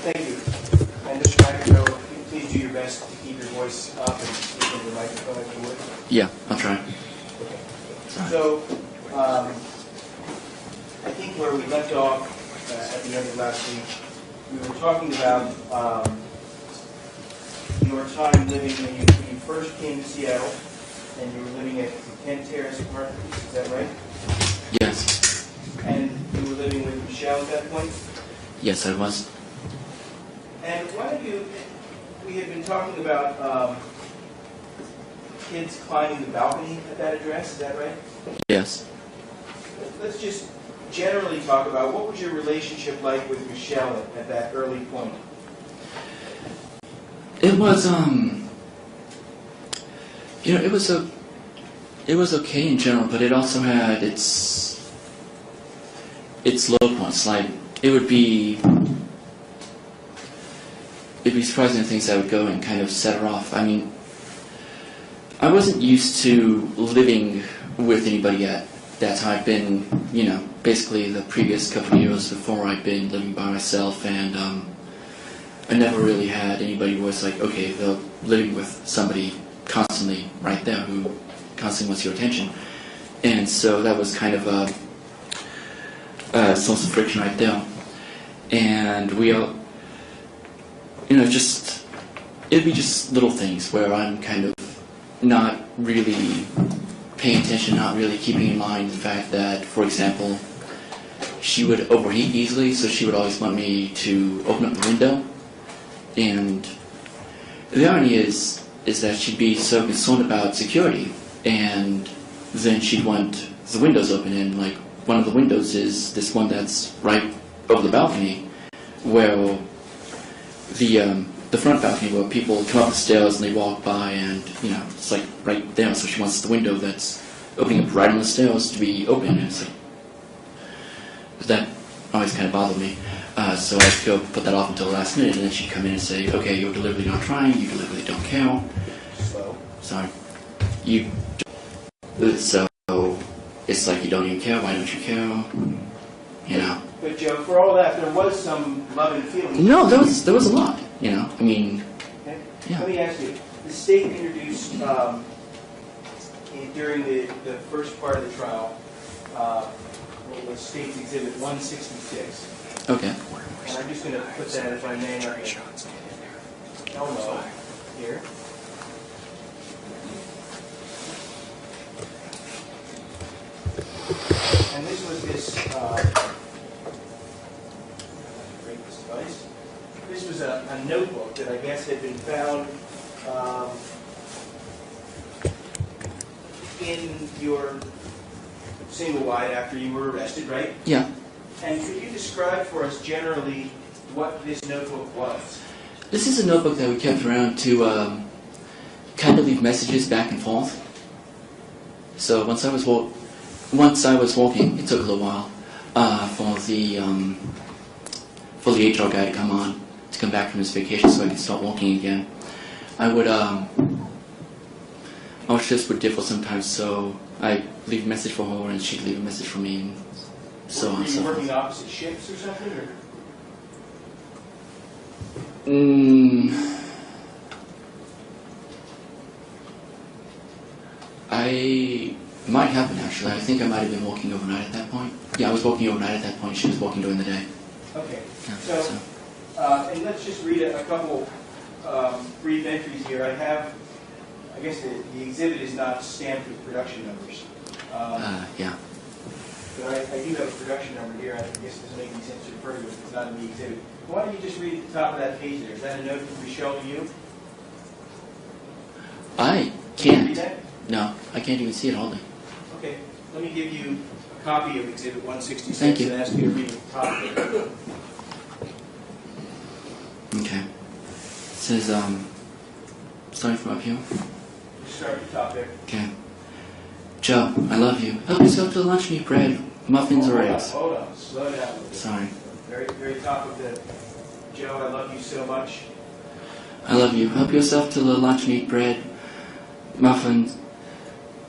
Thank you. And Mr. McIntyre, please do your best to keep your voice up and speak into the microphone if you would. Yeah, I'll try. Okay. So, I think where we left off at the end of last week, we were talking about your time living when you first came to Seattle, and you were living at the Kent Terrace apartment. Is that right? Yes. And you were living with Michelle at that point? Yes, I was. And we had been talking about kids climbing the balcony at that address, is that right? Yes. Let's just generally talk about what was your relationship like with Michelle at that early point? It was, it was okay in general, but it also had its low points. Like, it'd be surprising things that would go and kind of set her off. I mean, I wasn't used to living with anybody yet. That time. I'd been, basically the previous couple of years before I'd been living by myself, and I never really had anybody who was like, okay, they're living with somebody constantly right there who constantly wants your attention. And so that was kind of a source of friction right there. And we all, it'd be just little things where I'm kind of not really paying attention, not really keeping in mind the fact that, for example, she would overheat easily, so she would always want me to open up the window. And the irony is that she'd be so concerned about security, and then she'd want the windows open, and like one of the windows is this one that's right over the balcony, where the front balcony where people come up the stairs and they walk by, and it's like right there. So she wants the window that's opening up right on the stairs to be open, and it's like that always kind of bothered me. So I'd go put that off until the last minute, and then she'd come in and say, "Okay, you're deliberately not trying. You deliberately don't care." Slow. Sorry. So it's like you don't even care. Why don't you care? But Joe, for all that, there was some love and feeling. No, there was a lot. I mean. Okay. Yeah. Let me ask you: the state introduced during the first part of the trial was State's Exhibit 166. Okay. And I'm just going to put that, if I may, on the elbow here. And this was break this device. This was a notebook that I guess had been found in your single wide after you were arrested, right? Yeah. And could you describe for us generally what this notebook was? This is a notebook that we kept around to kind of leave messages back and forth. So once I was walking, it took a little while for the HR guy to come back from his vacation so I could start walking again. Our shifts would differ sometimes, so I'd leave a message for her and she'd leave a message for me, and so on and so forth. Were you working opposite shifts or something? Or? I might happen actually. I think I might have been walking overnight at that point. Yeah, I was walking overnight at that point. She was walking during the day. Okay. Yeah, So and let's just read a couple brief entries here. I guess the exhibit is not stamped with production numbers. Yeah. But I do have a production number here. I guess it doesn't make any sense to refer to it if it's not in the exhibit. Why don't you just read at the top of that page there? Is that a note from Michelle to you? I Can you read can't. that? No, I can't even see it all day. Okay. Let me give you a copy of Exhibit 166 Thank you. and ask you to read at the top of it. Okay. It says, starting from up here. Start at the top there. Okay. Joe, I love you. Help yourself to the lunch meat, bread, muffins, or eggs. Hold on. Slow down a little bit. Sorry. Very, very top of the Joe, I love you so much. I love you. Help yourself to the lunch meat, bread, muffins.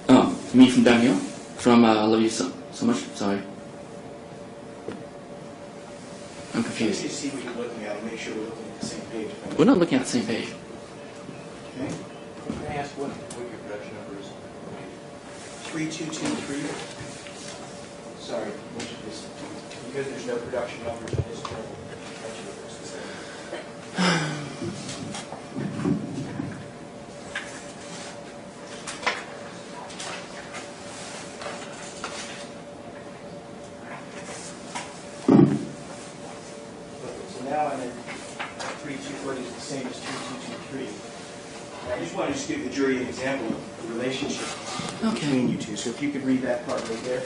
Oh, me from down here? From I love you so much. Sorry. I'm Let's confused. just see what you're looking at and make sure we're looking at the same page. We're not looking at the same page. Okay. Can I ask what your production number is? 3223. Sorry, which is this? Because there's no production numbers in this journal. So now I'm in 3240 is the same as 3223. And I just want to just give the jury an example of the relationship between you two. So if you could read that part right there.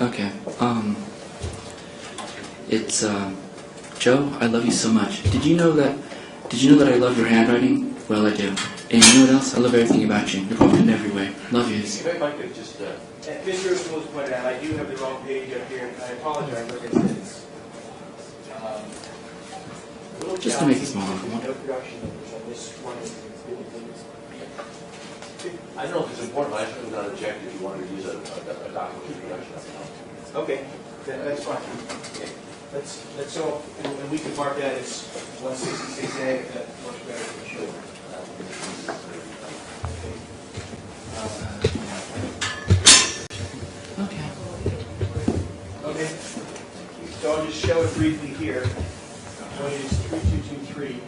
Okay. It's Joe, I love you so much. Did you know that I love your handwriting? Well, I do. And you know what else? I love everything about you. You're perfect in every way. Love yous. If I could just... Mr. O'Toole pointed out, I do have the wrong page up here, and I apologize. Like I said, it's a little Just to make it challenging. smaller. There's no production numbers on this one. I don't know if it's important, but I should not object if you wanted to use a document with production number. Okay, that's fine. Let's so, and we can mark that as 166A, if that works better for the children. Okay. Okay, so I'll just show it briefly here. What is 3223?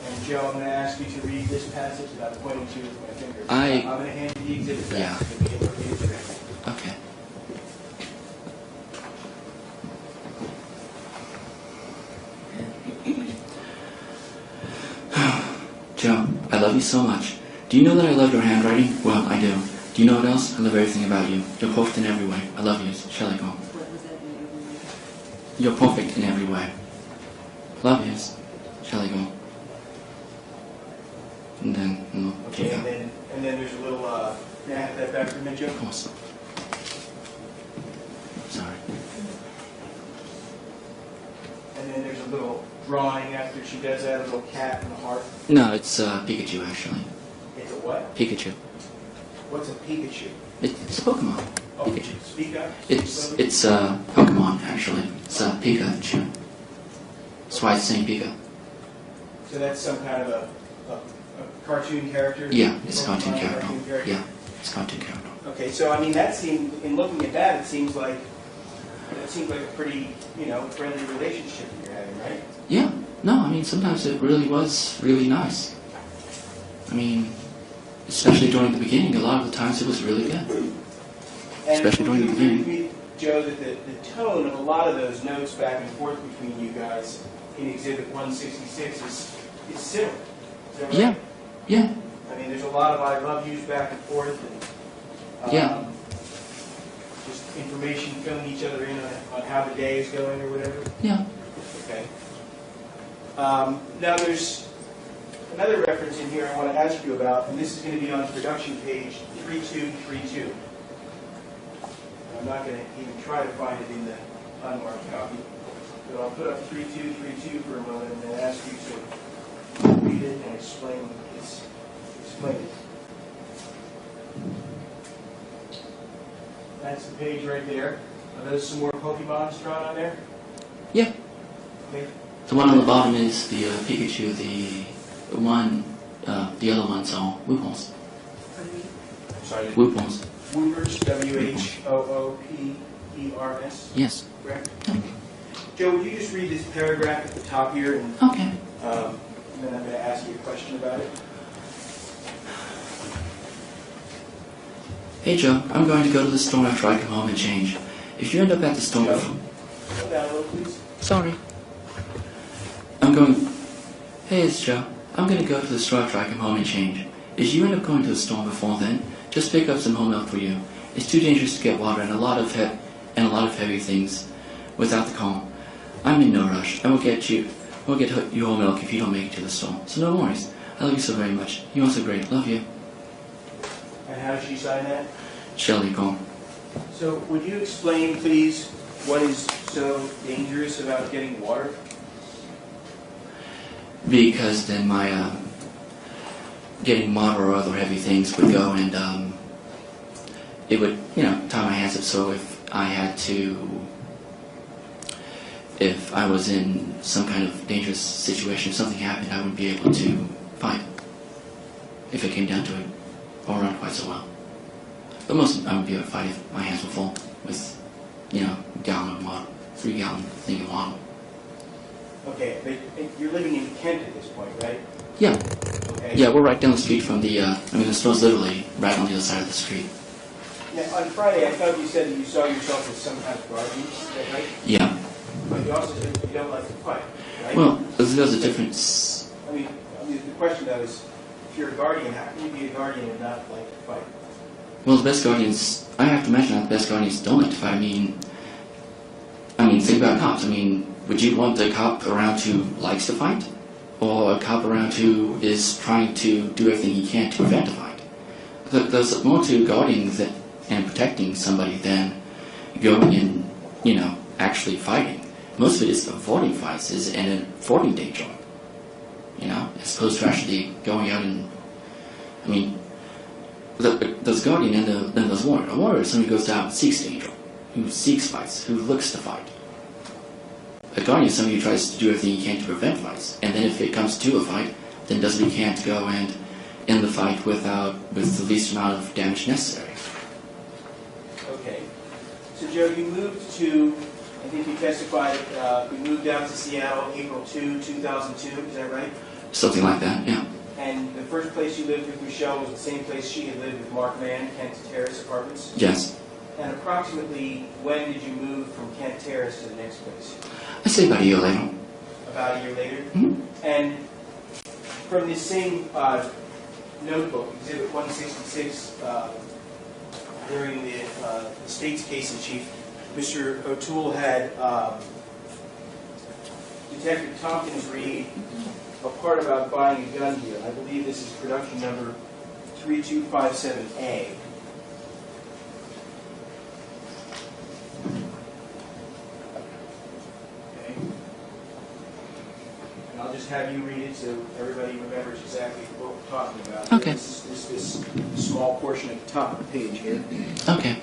And Joe, I'm going to ask you to read this passage without pointing to with my finger. I'm going to hand you the exhibit back. Yeah. So you can look at the exhibit. Okay. Joe, I love you so much. Do you know that I love your handwriting? Well, I do. Do you know what else? I love everything about you. You're perfect in every way. I love you. Shall I go? What was that in every way? You're perfect in every way. Love yous. Shall I go? And then, Okay, and then there's a little, may I have that back for a minute, Joe? Of course. Sorry. And then there's a little drawing after she does that, a little cat and a heart. No, it's Pikachu, actually. It's a what? Pikachu. What's a Pikachu? It's a Pokemon. Oh, Pikachu. speak up. It's Pokemon, actually. It's Pikachu. That's why it's saying Pika. So that's some kind of a cartoon character? Yeah, it's a cartoon Pokemon character. Yeah, it's a cartoon character. Okay, so I mean, that seemed, in looking at that, it seems like a pretty, friendly relationship that you're having, right? Yeah, no, I mean, sometimes it really was really nice. I mean, especially during the beginning, a lot of the times it was really good. And Especially during the would you agree beginning. with me, Joe, that the tone of a lot of those notes back and forth between you guys in Exhibit 166 is similar? Is that right? Yeah, yeah, I mean, there's a lot of I love yous back and forth, and Yeah. just information filling each other in on how the day is going or whatever. yeah. Okay. Now there's another reference in here I want to ask you about, and this is going to be on production page 3232. I'm not going to even try to find it in the unmarked copy, but I'll put up 3232 for a moment and then ask you to read it and explain it. That's the page right there. Are those some more Pokemons drawn on there? Yeah. Okay. The one on the bottom is the Pikachu, the other one's all Woopons. Pardon me? Sorry. Woopons. Woopers, Whoopers. Yes. Correct? Joe, would you just read this paragraph at the top here, and Okay. then I'm going to ask you a question about it. Hey Joe, I'm going to go to the store after I come home and change. If you end up at the store... Joe, hold down a little, please. Sorry. Hey, it's Joe. I'm going to go to the store after I come home and change. If you end up going to the store before then, just pick up some whole milk for you. It's too dangerous to get water and a lot of heavy things without the calm. I'm in no rush. I will get you whole milk if you don't make it to the store. So no worries. I love you so very much. You are so great. Love you. And how does she sign that? Shelley, call. So would you explain, please, what is so dangerous about getting water? Because then my getting water or other heavy things would go and it would, tie my hands up. So if I had to if I was in some kind of dangerous situation, if something happened, I would be able to fight. If it came down to it, or run quite so well. But most I would be able to fight if my hands were full with, a gallon of water, 3-gallon thing of water. Okay, but you're living in Kent at this point, right? Yeah. Okay. Yeah, we're right down the street from the, the store's literally right on the other side of the street. Now, on Friday, I thought you said that you saw yourself as some kind of guardian, is that right? Yeah. But you also said you don't like to fight, right? Well, there's a difference. I mean, the question though is, if you're a guardian, how can you be a guardian and not like to fight? Well, the best guardians, I have to mention that the best guardians don't like to fight. I mean, think about cops. Would you want a cop around who likes to fight? Or a cop around who is trying to do everything he can to prevent a fight? There's more to guarding and protecting somebody than going and, actually fighting. Most of it is avoiding fights and avoiding danger. As opposed to actually going out and, there's a guardian and then there's a warrior. A warrior is somebody who goes out and seeks danger, who seeks fights, who looks to fight. A guardian is somebody who tries to do everything he can to prevent fights, and then if it comes to a fight, then does what he can to go and end the fight with the least amount of damage necessary. Okay. So Joe, you moved to, I think you testified, you moved down to Seattle April 2, 2002, is that right? Something like that, yeah. And the first place you lived with Michelle was the same place she had lived with Mark Mann, Kent Terrace Apartments? Yes. And approximately when did you move from Kent Terrace to the next place? I'd say about a year later. About a year later? Mm-hmm. And from this same notebook, Exhibit 166, during the state's case in chief, Mr. O'Toole had Detective Tompkins read a part about buying a gun here. I believe this is production number 3257A. Okay. And I'll just have you read it so everybody remembers exactly what we're talking about. Okay. This is this small portion at the top of the page here. Okay.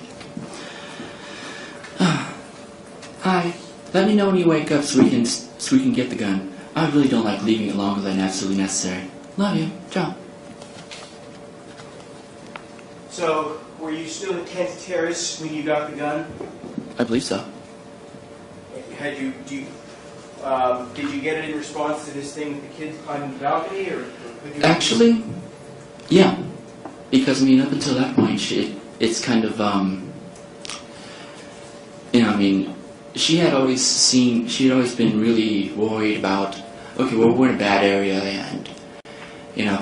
Hi. Let me know when you wake up so we can get the gun. I really don't like leaving it longer than absolutely necessary. Love you. Ciao. So, were you still at Kent Terrace when you got the gun? I believe so. Did you get it in response to this thing with the kids climbing the balcony, or could you? Actually, yeah. Because up until that point, it's kind of she had always been really worried about, okay, well, we're in a bad area, and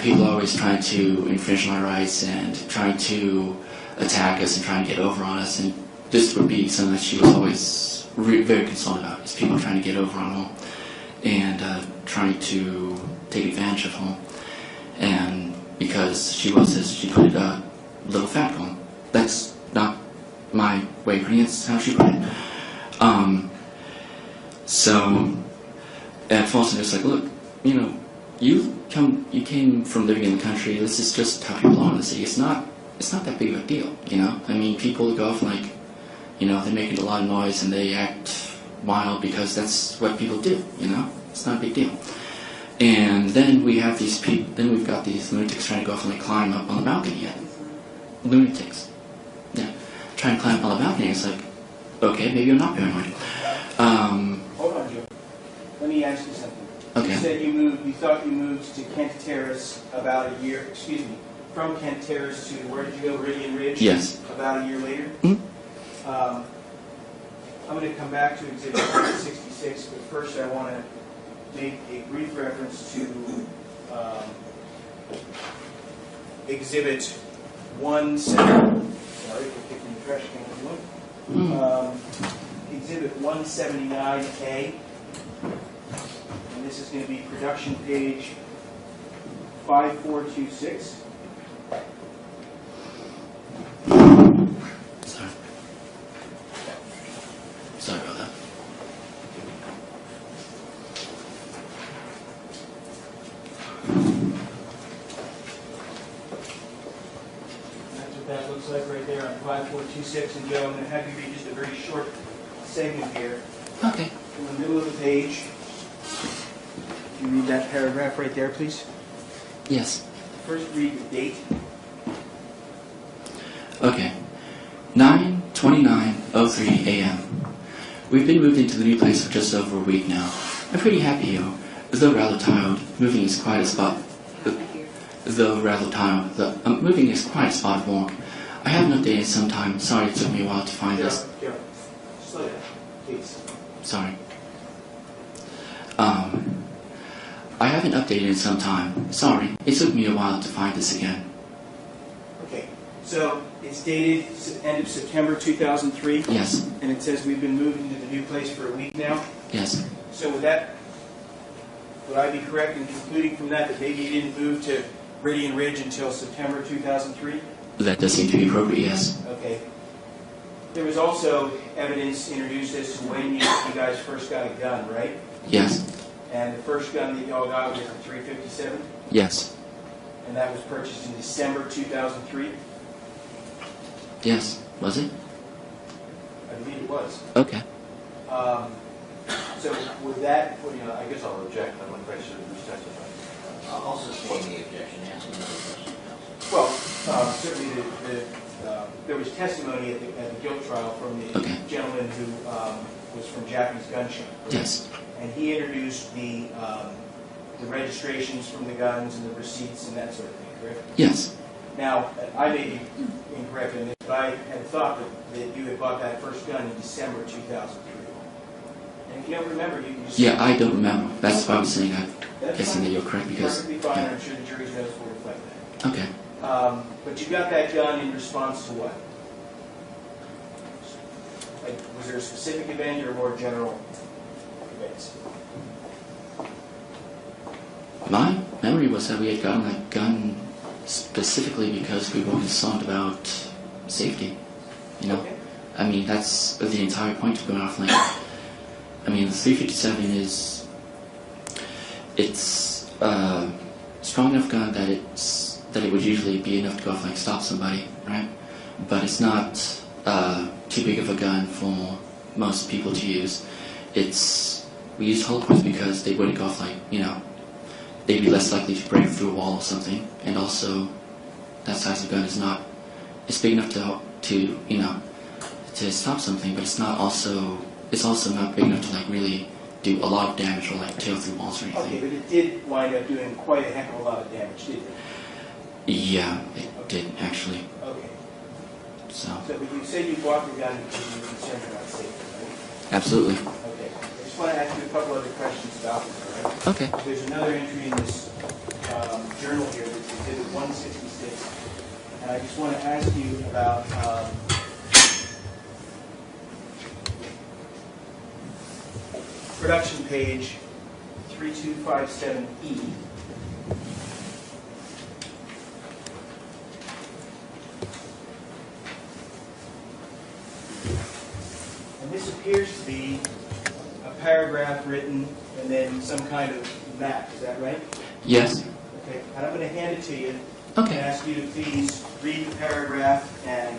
people are always trying to infringe on our rights and trying to attack us and trying to get over on us, and this would be something that she was always very concerned about, is people trying to get over on her and trying to take advantage of her. And because she was, as she put it, a little fat girl. That's not my way of putting it, it's how she put it. So at first I'm just like, look, you came from living in the country. This is just how people are in the city. It's not that big of a deal, people go off like, they're making a lot of noise and they act wild because that's what people do, It's not a big deal. And then we have these people. Then we've got these lunatics trying to go off and climb up on the balcony. Lunatics, yeah, trying to climb up on the balcony. It's like, okay, maybe I'm not paranoid. Hold on, Joe. Let me ask you something. Okay. You said you thought you moved to Kent Terrace about a year, from Kent Terrace to, where did you go, Meridian Ridge? Yes. About a year later? Mm-hmm. I'm going to come back to Exhibit 166, but first I want to make a brief reference to Exhibit 170. Sorry for kicking the trash can everyone. Exhibit 179A, and this is going to be production page 5426. Sorry about that. That's what that looks like right there on 5426. And Joe, I'm going to have you read just a very short segment here. Okay. in the middle of the page. Can you read that paragraph right there, please? Yes. First, read the date. Okay. 9:29:03 a.m. We've been moved into the new place for just over a week now. I'm pretty happy here, though rather tired. Moving is quite a spot. Moving is quite a spot of work. I haven't updated some time. Sorry it took me a while to find this. Slow down, please. Sorry. I haven't updated in some time. Sorry, it took me a while to find this again. Okay, so it's dated end of September 2003, Yes, and it says we've been moved into the new place for a week now. yes, So would I be correct in concluding from that maybe you didn't move to Meridian Ridge until September 2003? that does seem to be appropriate, yes. Okay. There was also evidence introduced as to when you guys first got a gun, right? Yes, And the first gun that y'all got was a .357, yes, and that was purchased in December 2003. yes. Was it? I believe it was. Okay. So with that, I guess I'll object. I'm not quite sure who's testifying. I'll sustain the objection. Ask another question. well, certainly there was testimony at the guilt trial from the Okay. gentleman who was from Japanese Gun Shop. Yes, And he introduced the registrations from the guns and the receipts and that sort of thing, correct? yes, Now, I may be incorrect in this, but I had thought that you had bought that first gun in December 2003. And if you don't remember, you can just... yeah. I don't remember. That's why I was saying. I'm That's guessing that you're correct because. perfectly fine. Yeah. I'm sure the jury's notes will reflect that. Okay. But you got that gun in response to what? Like, was there a specific event or more general events? My memory was that we had gotten that gun specifically because we were concerned about safety. You know, Okay. I mean that's the entire point of going off lane. I mean the 357 is it's strong enough gun that it would usually be enough to go off like stop somebody, right? But it's not too big of a gun for most people to use. We used hollow points because they wouldn't go off like they'd be less likely to break through a wall or something, and also that size of gun is not. It's big enough to stop something, but it's also not big enough to like really do a lot of damage or like tear through walls or anything. Okay, but it did wind up doing quite a heck of a lot of damage, didn't it? Yeah, it did actually. Okay. So So but you said you bought the gun because you were concerned about safety, right? absolutely. Okay. I just want to ask you a couple other questions about this, all right? Okay. There's another entry in this journal here that's Exhibit 166, and I just want to ask you about production page 3257E. And this appears to be a paragraph written and then some kind of map, is that right? Yes. Okay, and I'm going to hand it to you. Okay. And ask you to please read the paragraph and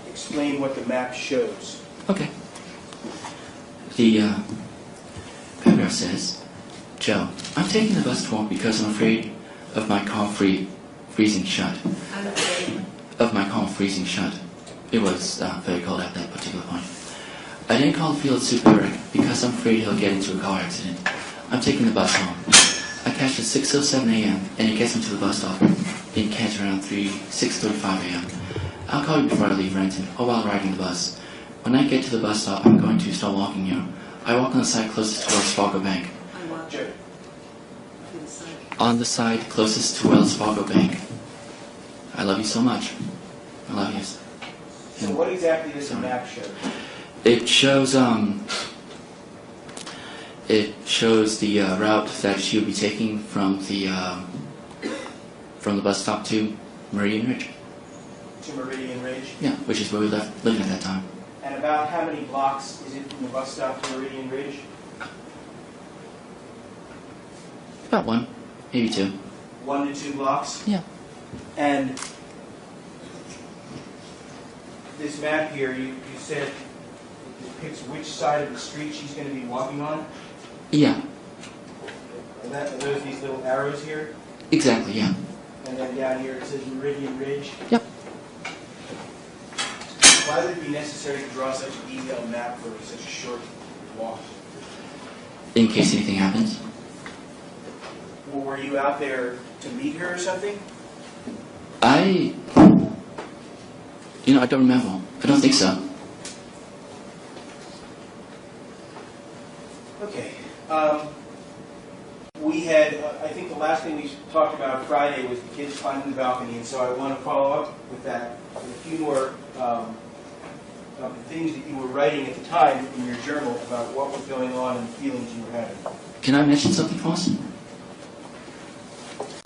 explain what the map shows. Okay. The paragraph says, Joe, I'm taking the bus to work because I'm afraid of my car freezing shut. I'm afraid. Of my car freezing shut. It was very cold at that particular point. I didn't call the field super because I'm afraid he'll get into a car accident. I'm taking the bus home. I catch at 6:07 a.m. and it gets me to the bus stop in Kent around 6:35 a.m. I'll call you before I leave Renton or while riding the bus. When I get to the bus stop, I'm going to start walking here. I walk on the side closest to Wells Fargo Bank. I walk Joe. to the side. On the side closest to Wells Fargo Bank. I love you so much. I love you. So what exactly does the map show? It shows the route that she would be taking from the bus stop to Meridian Ridge. To Meridian Ridge? Yeah, which is where we left living at that time. And about how many blocks is it from the bus stop to Meridian Ridge? About 1, maybe 2. 1 to 2 blocks? Yeah. And this map here, you said depicts which side of the street she's going to be walking on. Yeah, And are those these little arrows here? exactly, yeah. And then down here it says Meridian Ridge. Yep. Why would it be necessary to draw such a detailed map for such a short walk? In case anything happens. Well, were you out there to meet her or something? I don't remember. I don't think so. Okay. We had, I think the last thing we talked about Friday was the kids climbing the balcony, and so I want to follow up with that with a few more of the things that you were writing at the time in your journal about what was going on and the feelings you were having. Can I mention something, Foss?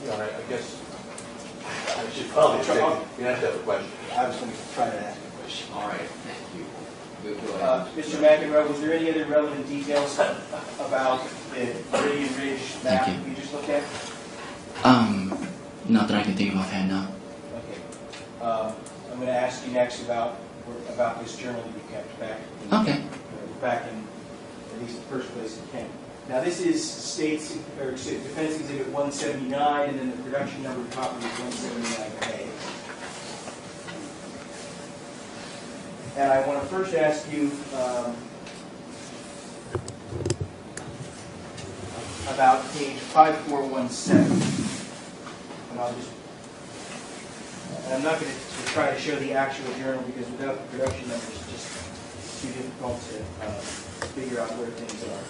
Yeah, I guess I should probably check. You have to have a question. I was going to try to ask a question. All right, thank you. Go ahead. Mr. McEnroe, was there any other relevant details about the Meridian Ridge map Thank you. that you just looked at? Not that I can think of offhand now. Okay. I'm going to ask you next about this journal that you kept back in, Okay. back in at least the first place in Kent. Now this is Defense Exhibit 179, and then the production number copy is 179A. And I want to first ask you about page 5417. And I'm not going to try to show the actual journal because without the production numbers, it's just too difficult to figure out where things are.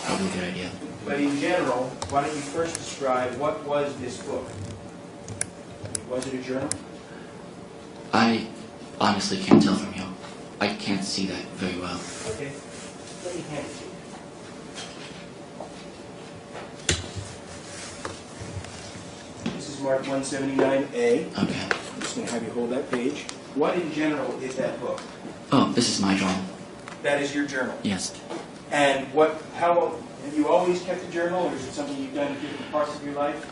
Probably a good idea. But in general, why don't you first describe what was this book? Was it a journal? I honestly can't tell from here. I can't see that very well. Okay. Let me hand it to you. This is marked 179A. Okay. I'm just going to have you hold that page. What in general is that book? Oh, this is my journal. That is your journal. Yes. And how have you always kept a journal, or is it something you've done in different parts of your life?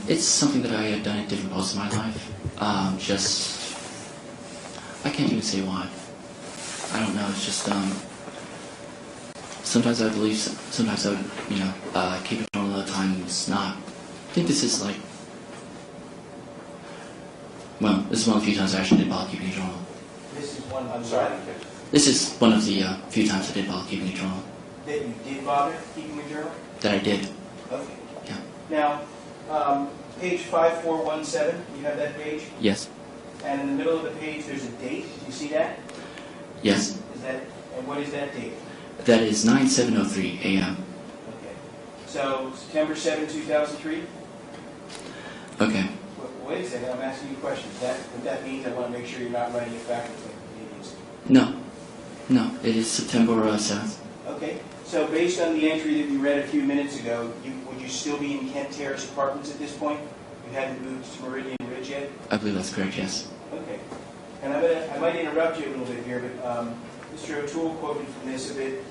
It's something that I have done at different parts of my life. I can't even say why. I don't know. It's just sometimes I believe, sometimes I would, keep a journal, other times not. I think this is like, well, this is one of the few times I actually did bother keeping a journal. This is one. I'm sorry, I didn't catch it. This is one of the few times I did bother keeping a journal. That you did bother keeping a journal? That I did. Okay. Yeah. Now, page 5417, you have that page? Yes. And in the middle of the page, there's a date. Do you see that? Yes. And what is that date? That is 9703 a.m. Okay. So, September 7, 2003? Okay. Wait a second, I'm asking you a question. What that means, I want to make sure you're not writing it backwards like the Canadians. No, it is September 7th. Okay. So, based on the entry that you read a few minutes ago, would you still be in Kent Terrace Apartments at this point? You hadn't moved to Meridian Ridge yet? I believe that's correct, yes. Okay. And I might interrupt you a little bit here, but Mr. O'Toole quoted from this a bit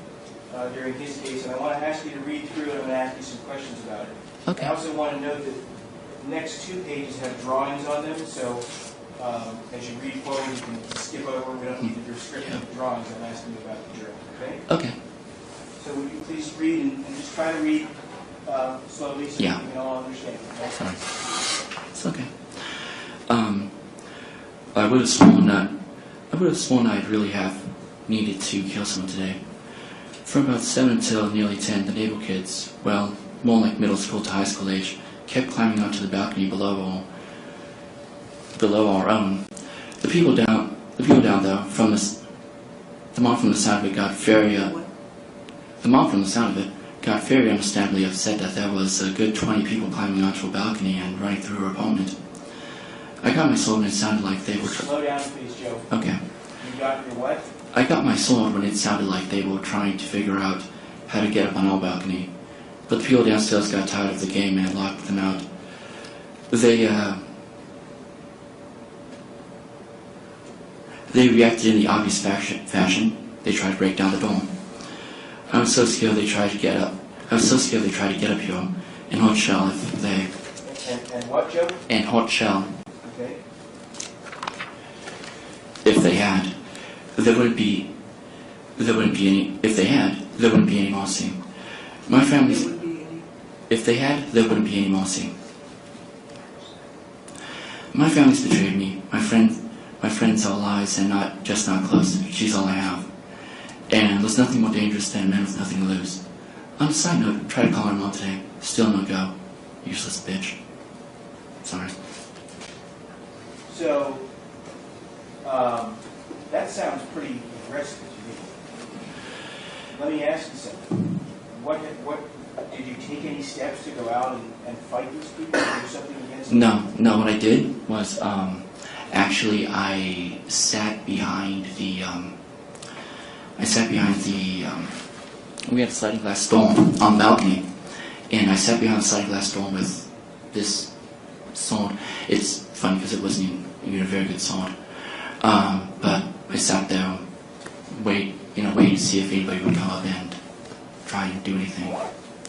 during his case, and I want to ask you to read through it. I'm going to ask you some questions about it. Okay. I also want to note that the next two pages have drawings on them, so as you read forward, you can skip over. We don't need the description of the drawings. I'm asking you about the journal, okay? Okay. So would you please read and just try to read slowly so Yeah. we can all understand, okay? Sorry. It's okay. I would have sworn I'd really have needed to kill someone today. From about 7 until nearly 10, the neighbor kids, well, more like middle school to high school age, kept climbing onto the balcony below our own. The people down though, the mom from the sound of it got very understandably upset that there was a good 20 people climbing onto a balcony and running through her apartment. I got my sword when it sounded like they were... Slow down, please, Joe. Okay. You got your what? I got my sword when it sounded like they were trying to figure out how to get up on our balcony. But the people downstairs got tired of the game and locked them out. They reacted in the obvious fashion. They tried to break down the door. I was so scared they tried to get up. Here. And hot shell if they... And what, Joe? And hot shell Okay. if they had. There would be there wouldn't be any. If they had, there wouldn't be any mossy. My There family's. would be any. If they had, there wouldn't be any mossy. My family's betrayed me. My friends all lies and not close. She's all I have. And there's nothing more dangerous than men with nothing to lose. On a side note, try to call her mom today. Still no go. Useless bitch. Sorry. So, that sounds pretty aggressive to me. Let me ask you something. What did you take any steps to go out and fight these people or do something against them? No, what I did was, actually I sat behind the, we had a sliding glass door on the balcony, and I sat behind the sliding glass door with this sword. It's funny because it wasn't even a very good sword. But I sat there, waiting to see if anybody would come up and try and do anything.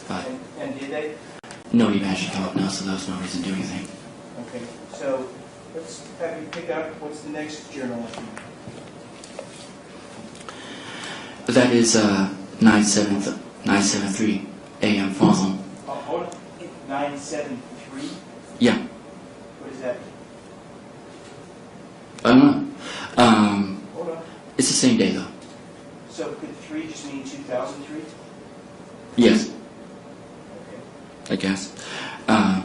But And did they? nobody managed to come up now, so there was no reason to do anything. Okay, so let's have you pick up what's the next journal entry. But that is 973 a.m. Fossil. Oh, hold on. 973? Yeah, What is that? I don't know. Hold on. It's the same day though. So could 3 just mean 2003? Yes, Okay. I guess. Was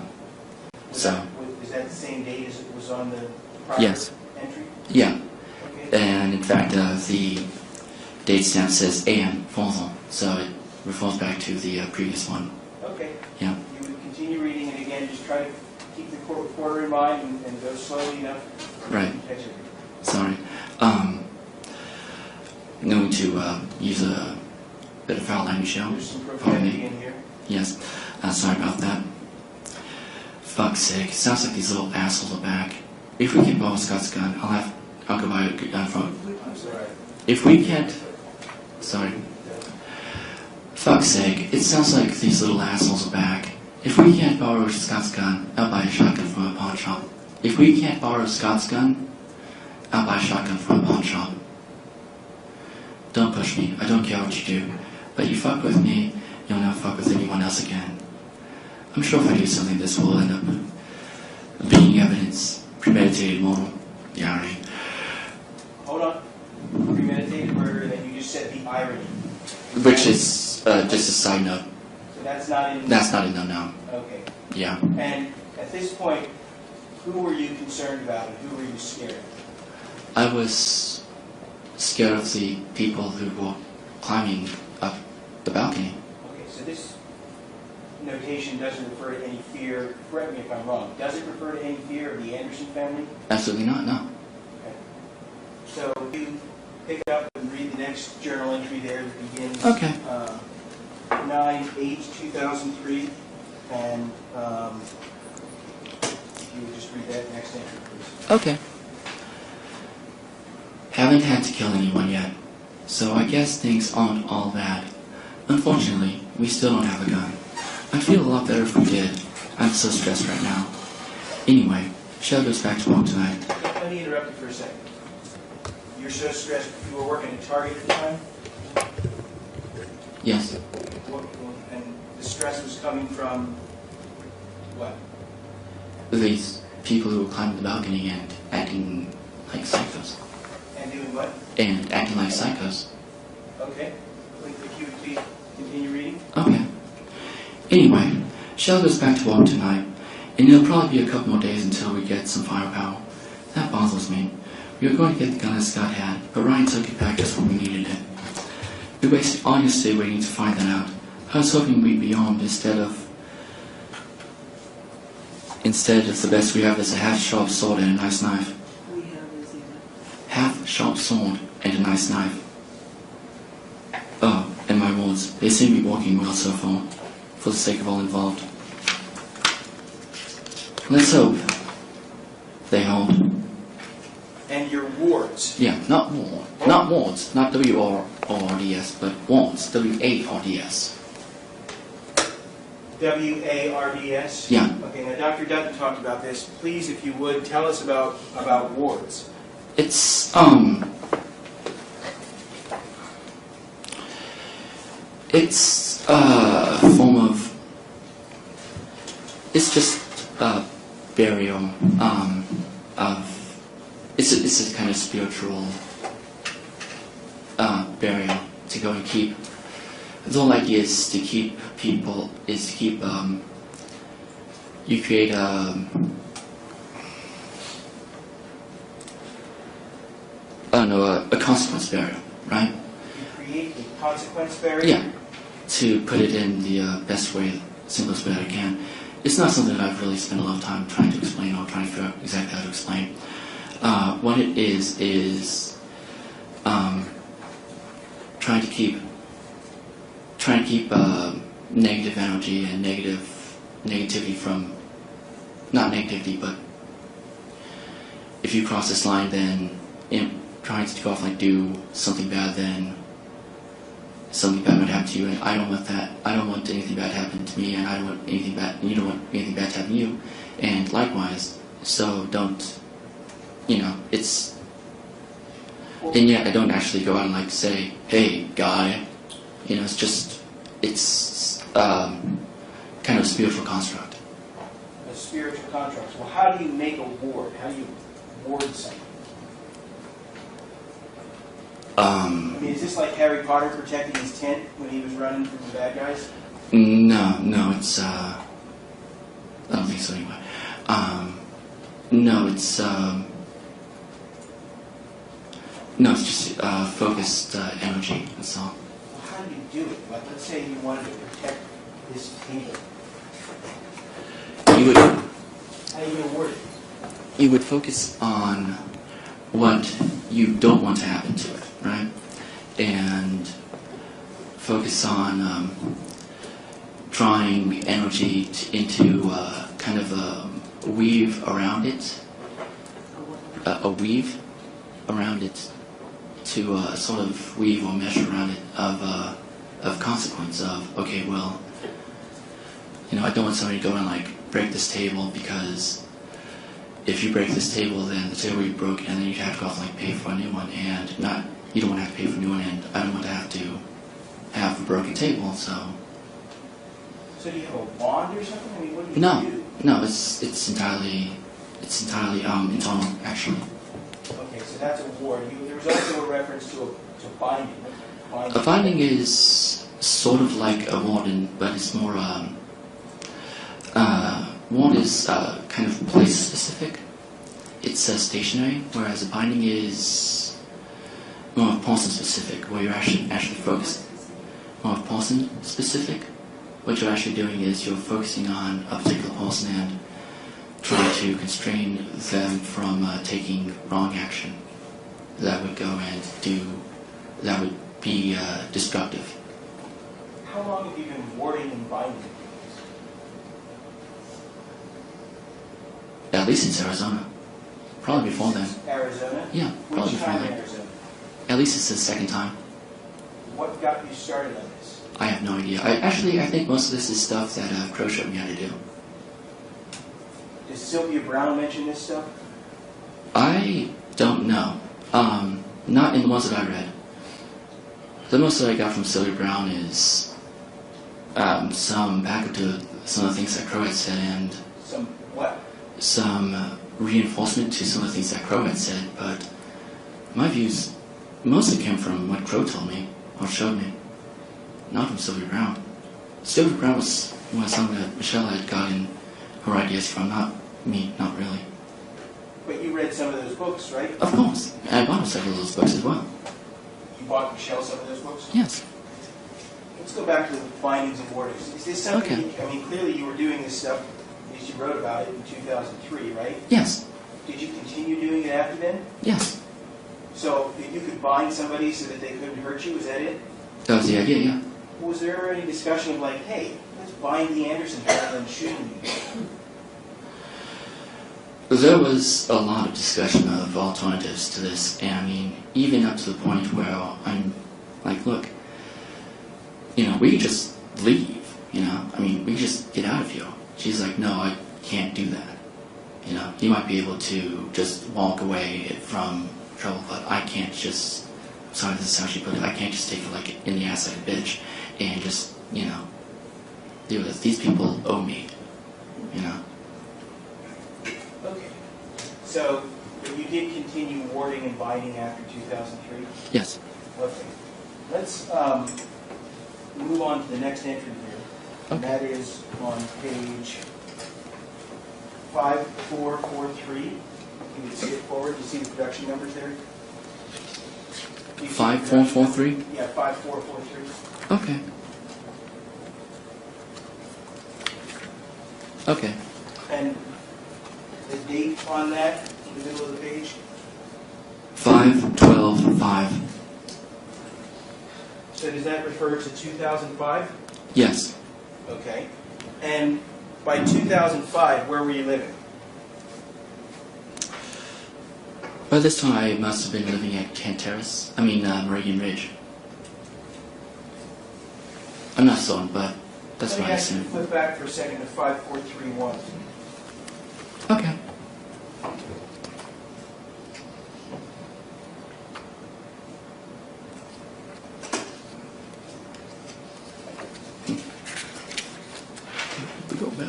So- that- Is that the same date as it was on the prior Yes. entry? Yeah, Okay. and in fact, the date stamp says a.m. Fossil, so it refers back to the previous one. Okay. Yeah. You would continue reading it again, just try to keep the quarter in mind and go slowly enough. Right. Catch it. Sorry. I'm going to use a bit of foul language now. There's some Pardon profanity me. in here. Yes. Sorry about that. Fuck's sake. Sounds like these little assholes are back. If we can borrow Scott's gun, I'll go buy a gun from. I'm sorry. If we can't. Sorry. Fuck's sake. It sounds like these little assholes are back. If we can't borrow Scott's gun, I'll buy a shotgun from a pawn shop. If we can't borrow Scott's gun, I'll buy a shotgun from a pawn shop. Don't push me. I don't care what you do. But you fuck with me, you'll never fuck with anyone else again. I'm sure if I do something, this will end up being evidence. Premeditated mortal. The irony. Hold on. Premeditated murder, then you just said the irony. Which is just a side note. So that's not in... That's not in them now. Okay. Yeah. And at this point, who were you concerned about and who were you scared of? I was scared of the people who were climbing up the balcony. Okay, so this notation doesn't refer to any fear, correct me if I'm wrong, does it refer to any fear of the Anderson family? Absolutely not, no. Okay. So you pick it up and read the next journal entry there that begins Okay. 9/8/2003, and if you would just read that next entry, please. Okay. Haven't had to kill anyone yet, so I guess things aren't all bad. Unfortunately, we still don't have a gun. I'd feel a lot better if we did. I'm so stressed right now. Anyway, Shell goes back to work tonight. Let me interrupt you for a second. You're so stressed, you were working at Target at the time? Yes. And the stress was coming from what? These people who were climbing the balcony and acting like psychos. And doing what? And acting like psychos. Okay. If you would please continue reading. Okay. Anyway, Shell goes back to work tonight, and it'll probably be a couple more days until we get some firepower. That bothers me. We were going to get the gun that Scott had, but Ryan took it back just when we needed it. We wasted all yesterday waiting to find that out. I was hoping we'd be armed instead of the best we have is a half-sharp sword and a nice knife. We have is either. Half-sharp sword and a nice knife. Oh, and my wards. They seem to be working well so far, for the sake of all involved. Let's hope they hold. And your wards. Yeah, not ward. Not wards. Not W-R-O-R-D-S, but wards. W-A-R-D-S. W-A-R-D-S? Yeah. Okay, now Dr. Dutton talked about this. Please, if you would, tell us about wards. It's, It's a form of. It's just a burial of. It's a kind of spiritual burial to go and keep. The whole idea is to keep people. Is to keep. You create a. I don't know, a consequence burial, right? You create a consequence barrier? Yeah, to put it in the best way, simplest way that I can. It's not something that I've really spent a lot of time trying to explain or trying to figure out exactly how to explain. What it is trying to keep negative energy and negativity from, not negativity, but if you cross this line, then trying to go off and do something bad, then something bad would happen to you, and I don't want that. I don't want anything bad to happen to me, and I don't want anything bad. You don't want anything bad to happen to you, and likewise. So don't, it's. And yet I don't actually go out and say, "Hey, guy," it's just, it's kind of a spiritual construct. A spiritual construct. Well, how do you make a ward? How do you ward something? I mean, is this like Harry Potter protecting his tent when he was running from the bad guys? No, it's, I don't think so anyway. No, it's just, focused, energy, that's all. Well, how do you do it? Like, let's say you wanted to protect this table. You would, How do you ward it? you would focus on what you don't want to happen to it, right? And focus on drawing energy into kind of a weave around it, a weave around it, to sort of weave or mesh around it of consequence of, okay, well, I don't want somebody to go and break this table, because if you break this table, then the table you broke, and then you have to go off and pay for a new one, and you don't want to have to pay for a new one, and I don't want to have a broken table, so. So do you have a wand or something? I mean, what do you do? No, it's entirely internal, actually. Okay, so that's a ward. There was also a reference to binding. A binding is sort of like a warden, but it's more, ward is kind of place specific. It's stationary, whereas a binding is more person specific, where you're actually focused. More person specific. What you're actually doing is you're focusing on a particular person and trying to constrain them from taking wrong action that would that would be destructive. How long have you been warding and binding? At least it's Arizona. Probably before then. Arizona? Yeah, probably Which before time in then. Arizona? At least it's the second time. What got you started on this? I have no idea. I think most of this is stuff that Crow showed me how to do. Does Sylvia Brown mention this stuff? I don't know. Not in the ones that I read. The most that I got from Sylvia Brown is some backup to some of the things that Crow had said, and Some what? some reinforcement to some of the things that Crow had said, but my views mostly came from what Crow told me, or showed me, not from Sylvia Brown. Sylvia Brown was something that Michelle had gotten her ideas from, not me, not really. But you read some of those books, right? Of course, I bought several of those books as well. You bought Michelle some of those books? Yes. Let's go back to the findings and orders. Is this something, Okay. I mean, clearly you were doing this stuff, at least you wrote about it in 2003, right? Yes. Did you continue doing it after then? Yes. So if you could bind somebody so that they couldn't hurt you, is that it? That was the idea, yeah. Was there any discussion of hey, let's bind the Anderson rather than shooting you? There was a lot of discussion of alternatives to this, and I mean, even up to the point where I'm like, look, we could just leave, I mean, we could just get out of here. She's like, no, I can't do that. You might be able to just walk away from trouble, but I can't just, sorry, this is how she put it, I can't just take it in the ass like a bitch and just, you know, deal with these people owe me, you know. Okay. So, but you did continue warding and binding after 2003? Yes. Okay. Let's move on to the next entry here. And that is on page 5443. Can you see it forward? You see the production numbers there? Do you see the production 5443? numbers? Yeah, 5443. Okay. Okay. And the date on that, in the middle of the page? 5/12/5. So does that refer to 2005? Yes. Okay. And by 2005, where were you living? By this time, I must have been living at Kent Terrace. I mean, Meridian Ridge. I'm not certain, but that's what I Let me assume. flip back for a second to 5431. Okay. We go back.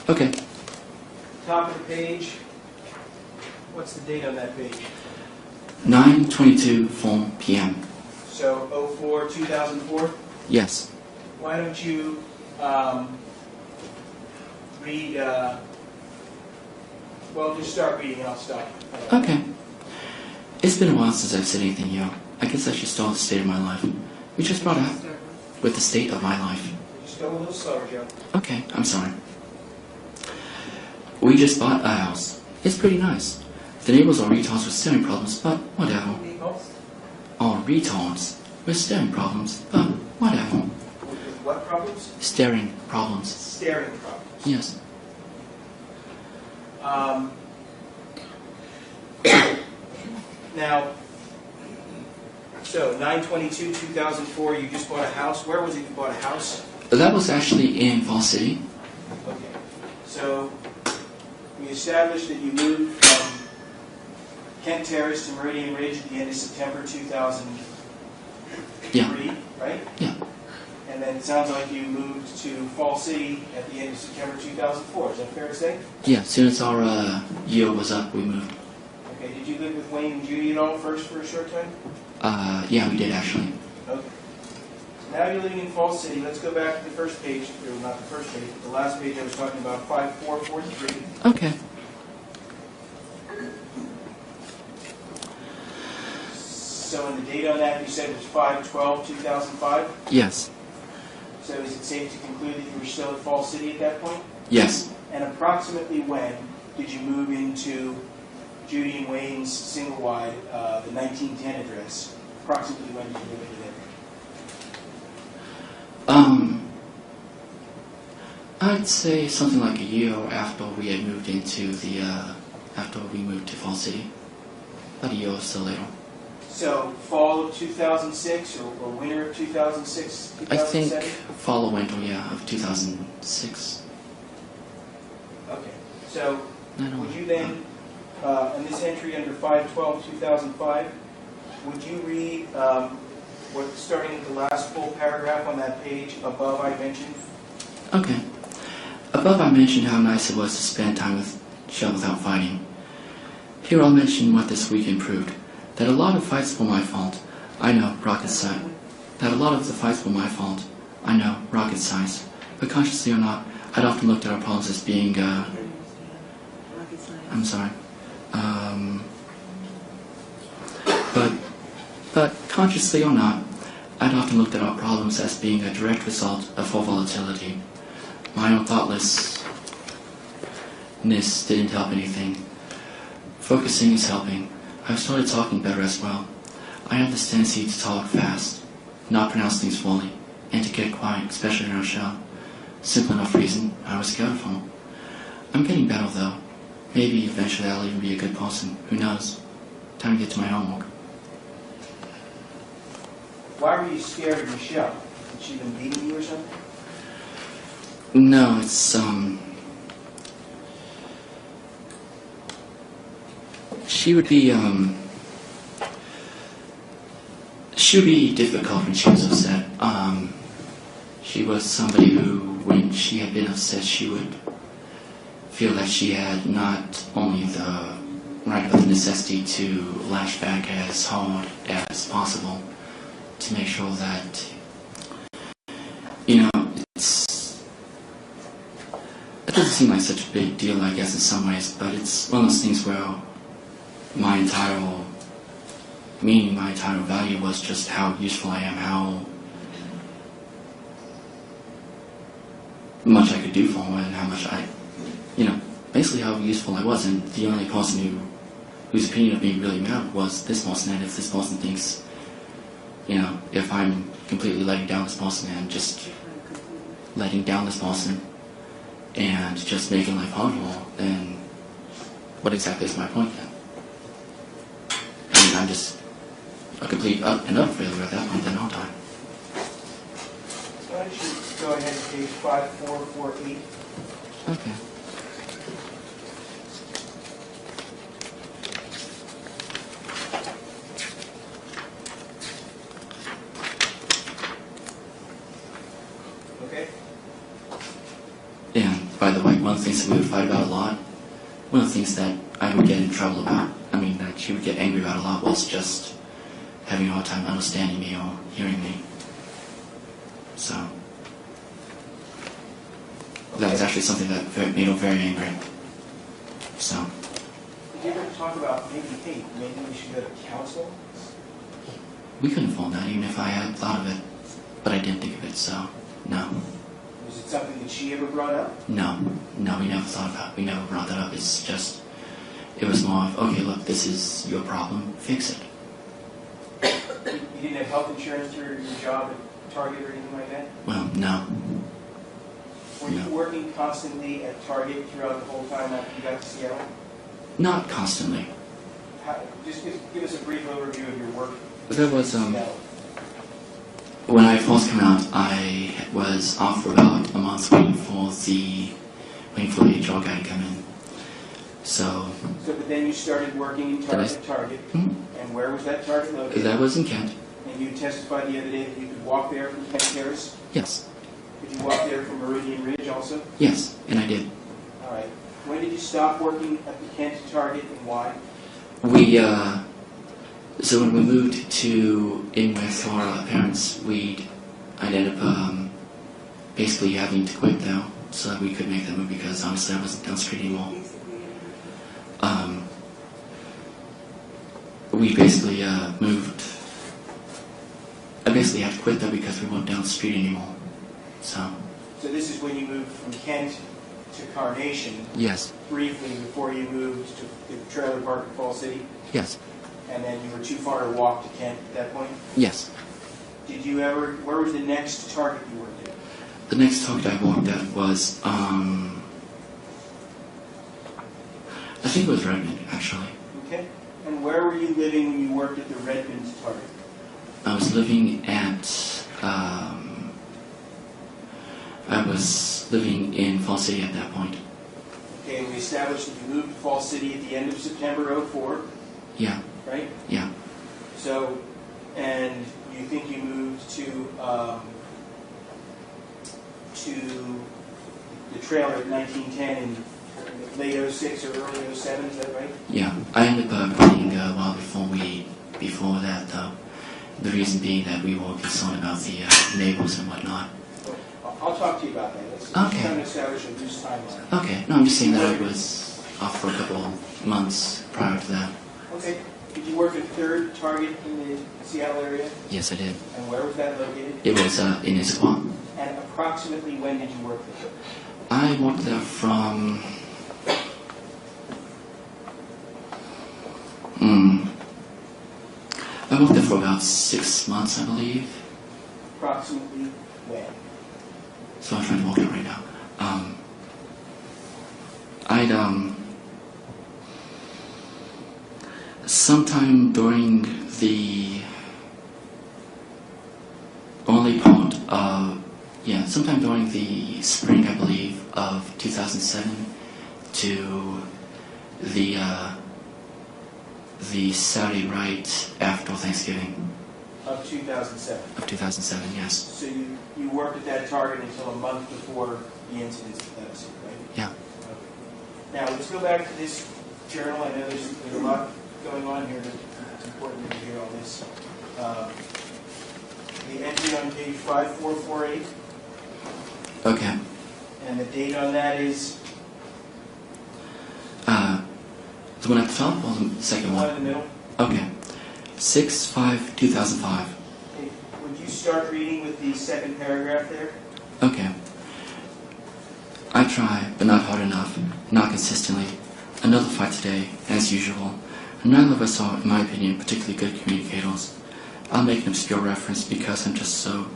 Okay. Top of the page. What's the date on that page? 9:22 p.m. So 04, 2004. Yes. Why don't you read? Well, just start reading and I'll stop. Okay. It's been a while since I've said anything, yo. I guess I should start with the state of my life. We just brought up with the state of my life. Just go a little slower, Joe. Okay, I'm sorry. We just bought a house. It's pretty nice. The neighbors are retards with staring problems, but whatever. Are retards with staring problems, but whatever. With what problems? Staring problems. Staring problems. Yes. Now, so 9/22/2004, you just bought a house. Where was it you bought a house? That was actually in Fall City. Okay. So we established that you moved from Kent Terrace to Meridian Ridge at the end of September 2003, Yeah. right? Yeah. And then it sounds like you moved to Fall City at the end of September 2004. Is that fair to say? Yeah, as soon as our year was up, we moved. Okay. Did you live with Wayne and Judy at all first for a short time? Yeah, we did actually. Okay. So now you're living in Fall City. Let's go back to the first page, or not the first page, but the last page I was talking about, 5443. Okay. So in the date on that, you said it was 5/12/2005. Yes. So is it safe to conclude that you were still at Fall City at that point? Yes. And approximately when did you move into Judy and Wayne's single wide, the 1910 address? Approximately when did you move into there? I'd say something like a year after we had moved into the, after we moved to Fall City. About a year or so later. So fall of 2006 or winter of 2006, I think 2007? fall or winter, yeah, of 2006. Okay. So I don't would you then, in this entry under 5/12/2005, would you read starting at the last full paragraph on that page above I mentioned? Okay. Above I mentioned how nice it was to spend time with Shell without fighting. Here I'll mention what this week improved. That a lot of fights were my fault. I know, rocket science. That a lot of the fights were my fault. I know, rocket science. But consciously or not, I'd often looked at our problems as being, I'm sorry. But consciously or not, I'd often looked at our problems as being a direct result of our volatility. My own thoughtlessness didn't help anything. Focusing is helping. I've started talking better as well. I have this tendency to talk fast, not pronounce things fully, and to get quiet, especially in our show. Simple enough reason, I was scared of him. I'm getting better though. Maybe eventually I'll even be a good person. Who knows? Time to get to my homework. Why were you scared of Michelle? Had she been beating you or something? No, it's, she would be difficult when she was upset. She was somebody who, when she had been upset, she would feel that she had not only the right but the necessity to lash back as hard as possible to make sure that, it doesn't seem like such a big deal, I guess, in some ways, but it's one of those things where my entire meaning, my entire value was just how useful I am, how much I could do for her, and how much basically how useful I was. And the only person whose opinion of me really mattered was this person. And if this person thinks, if I'm completely letting down this person and just letting down this person and just making life hard for her, then what exactly is my point then? I mean, I'm just a complete up and up failure at that point then, aren't I? Why don't you go ahead to page 5448. Okay. Okay? And by the way, one of the things that we would fight about a lot, one of the things that I would get in trouble about, that she would get angry about a lot, was just having a hard time understanding me or hearing me. So that was actually something that made her very angry. So Did you ever talk about maybe we should go to council? we couldn't afford that, even if I had thought of it, but I didn't think of it. So no, Was it something that she ever brought up? no, we never thought about it. We never brought that up. It was more of, okay, look, this is your problem, fix it. You didn't have health insurance through your job at Target or anything like that? Well, no. Were you working constantly at Target throughout the whole time after you got to Seattle? Not constantly. Just give us a brief overview of your work There was, in Seattle. when I first came out, I was off for about a month waiting for the HR guy to come in. But then you started working at Target. And where was that Target located? That was in Kent. And you testified the other day that you could walk there from Kent Terrace? Yes. Could you walk there from Meridian Ridge also? Yes, and I did. All right. When did you stop working at the Kent Target and why? So when we moved in with our parents, I ended up basically having to quit though, so that we could make that move, because honestly I wasn't down the street anymore. We basically moved. I basically had to quit though because we weren't down the street anymore. So this is when you moved from Kent to Carnation. Yes. Briefly before you moved to the trailer park in Fall City. Yes. And then you were too far to walk to Kent at that point. Yes. Where was the next Target you worked at? The next Target I worked at was I think it was Redmond, actually. Okay. And where were you living when you worked at the Redmond Target? I was living in Fall City at that point. Okay, and we established that you moved to Fall City at the end of September '04. Yeah. Right? Yeah. So, and you think you moved to the trailer at 1910 in late '06 or early '07, is that right? Yeah. I ended up quitting a while before that, though. The reason being that we were concerned about the neighbors and whatnot. I'll talk to you about that. Let's Okay. try to establish a loose timeline. Okay. No, I'm just saying that I was off for a couple of months prior to that. Okay. Did you work at Third Target in the Seattle area? Yes, I did. And where was that located? It was in Issaquah. And approximately when did you work there? I worked there from... I worked there for about 6 months, I believe. Approximately when? So I'm trying to work it right now. Sometime during the sometime during the spring, I believe, of 2007 to the Saturday right after Thanksgiving. Of 2007. Of 2007, yes. So you you worked at that target until a month before the incident, right? Yeah. Now, let's go back to this journal. I know there's a lot going on here. It's important to hear all this. The entry on page 5448, Okay. and the date on that is The one at the top or the second the one in one? the middle. Okay. 6/5/2005. Okay. Would you start reading with the second paragraph there? Okay. I try, but not hard enough, not consistently. Another fight today, as usual. Neither of us are, in my opinion, particularly good communicators. I'll make an obscure reference because I'm just so,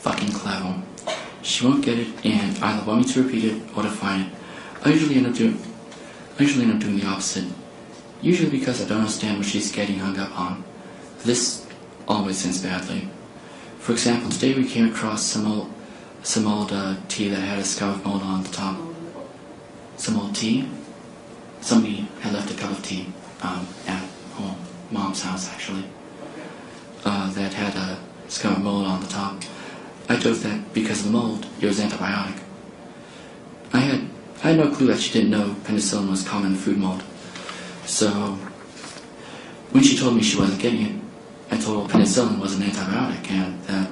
fucking clever. She won't get it and either want me to repeat it or define it. I usually end up doing the opposite. Usually because I don't understand what she's getting hung up on. This always ends badly. For example, today we came across some old tea that had a scour of mold on the top. Some old tea? Somebody had left a cup of tea at mom's house, actually. That had a scour of mold on the top. I chose that because of the mold. It was antibiotic. I had no clue that she didn't know penicillin was common in food mold. So, when she told me she wasn't getting it, I told her penicillin was an antibiotic and that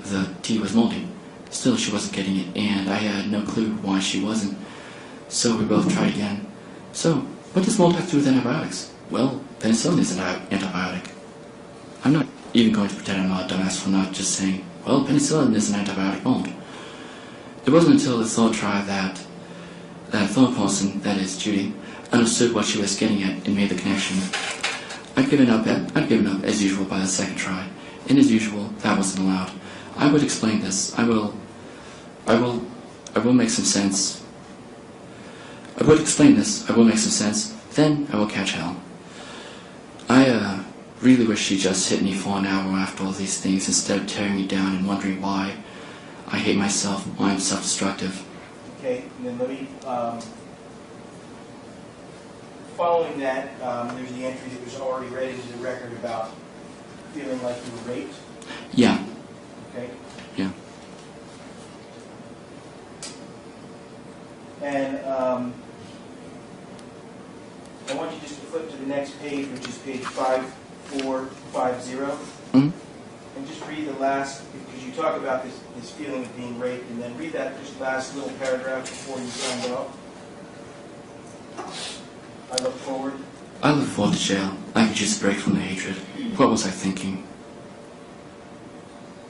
the tea was moldy. Still, she wasn't getting it, and I had no clue why she wasn't. So we both tried again. So, what does mold have to do with antibiotics? Well, penicillin is an antibiotic. I'm not even going to pretend I'm not a dumbass for not just saying, well, penicillin is an antibiotic mold. It wasn't until the third try that third person, that is, Judy, understood what she was getting at and made the connection. I'd given up as usual by the second try, and as usual, that wasn't allowed. I would explain this. I will make some sense. I would explain this. I will make some sense. Then I will catch hell. I really wish she just hit me for an hour after all these things instead of tearing me down and wondering why I hate myself, why I'm self-destructive. Okay, and then let me, following that, there's the entry that was already read into the record about feeling like you were raped. Yeah. Okay. Yeah. And I want you just to flip to the next page, which is page 5450, Mm-hmm. and just read the last, because you talk about this feeling of being raped, and then read that just last little paragraph before you signed off. I look forward. I look forward to jail. I could just break from the hatred. What was I thinking?